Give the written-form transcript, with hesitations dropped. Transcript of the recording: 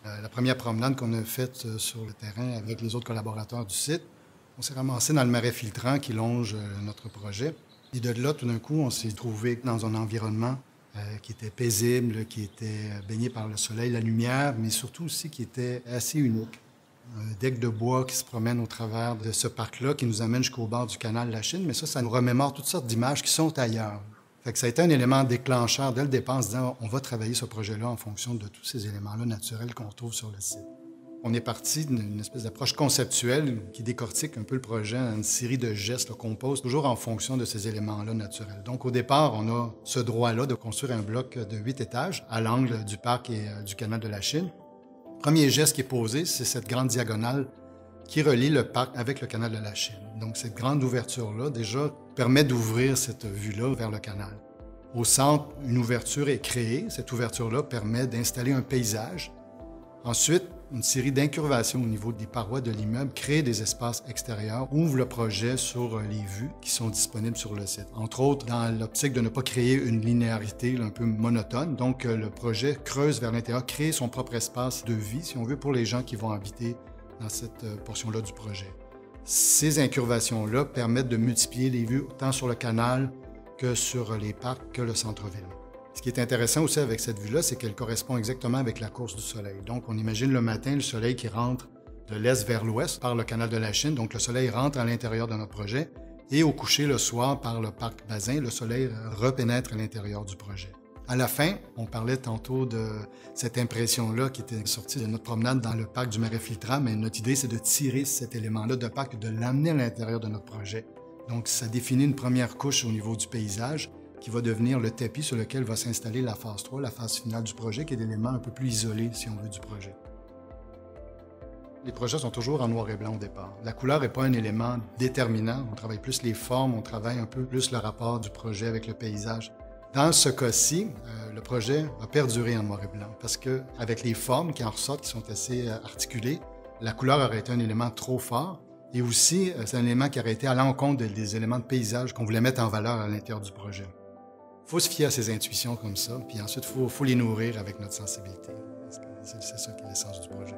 La première promenade qu'on a faite sur le terrain avec les autres collaborateurs du site, on s'est ramassé dans le marais filtrant qui longe notre projet. Et de là, tout d'un coup, on s'est trouvé dans un environnement qui était paisible, qui était baigné par le soleil, la lumière, mais surtout aussi qui était assez unique. Un deck de bois qui se promène au travers de ce parc-là, qui nous amène jusqu'au bord du canal de la Chine, mais ça nous remémore toutes sortes d'images qui sont ailleurs. Fait que ça a été un élément déclencheur dès le départ, en se disant on va travailler ce projet-là en fonction de tous ces éléments-là naturels qu'on trouve sur le site. On est parti d'une espèce d'approche conceptuelle qui décortique un peu le projet en une série de gestes qu'on pose toujours en fonction de ces éléments-là naturels. Donc, au départ, on a ce droit-là de construire un bloc de 8 étages à l'angle du parc et du canal de la Chine. Le premier geste qui est posé, c'est cette grande diagonale qui relie le parc avec le canal de la Chine. Donc, cette grande ouverture-là, déjà, permet d'ouvrir cette vue-là vers le canal. Au centre, une ouverture est créée. Cette ouverture-là permet d'installer un paysage. Ensuite, une série d'incurvations au niveau des parois de l'immeuble crée des espaces extérieurs, ouvre le projet sur les vues qui sont disponibles sur le site. Entre autres, dans l'optique de ne pas créer une linéarité un peu monotone. Donc, le projet creuse vers l'intérieur, crée son propre espace de vie, si on veut, pour les gens qui vont habiter dans cette portion-là du projet. Ces incurvations-là permettent de multiplier les vues tant sur le canal que sur les parcs que le centre-ville. Ce qui est intéressant aussi avec cette vue-là, c'est qu'elle correspond exactement avec la course du soleil. Donc, on imagine le matin le soleil qui rentre de l'est vers l'ouest par le canal de la Chine. Donc, le soleil rentre à l'intérieur de notre projet. Et au coucher le soir, par le parc Bazin, le soleil repénètre à l'intérieur du projet. À la fin, on parlait tantôt de cette impression-là qui était sortie de notre promenade dans le parc du Marais filtrant, mais notre idée, c'est de tirer cet élément-là de parc et de l'amener à l'intérieur de notre projet. Donc, ça définit une première couche au niveau du paysage, qui va devenir le tapis sur lequel va s'installer la phase 3, la phase finale du projet, qui est l'élément un peu plus isolé, si on veut, du projet. Les projets sont toujours en noir et blanc au départ. La couleur n'est pas un élément déterminant. On travaille plus les formes, on travaille un peu plus le rapport du projet avec le paysage. Dans ce cas-ci, le projet a perduré en noir et blanc parce qu'avec les formes qui en ressortent, qui sont assez articulées, la couleur aurait été un élément trop fort. Et aussi, c'est un élément qui aurait été à l'encontre des éléments de paysage qu'on voulait mettre en valeur à l'intérieur du projet. Il faut se fier à ces intuitions comme ça, puis ensuite, il faut les nourrir avec notre sensibilité. C'est ça qui est l'essence du projet.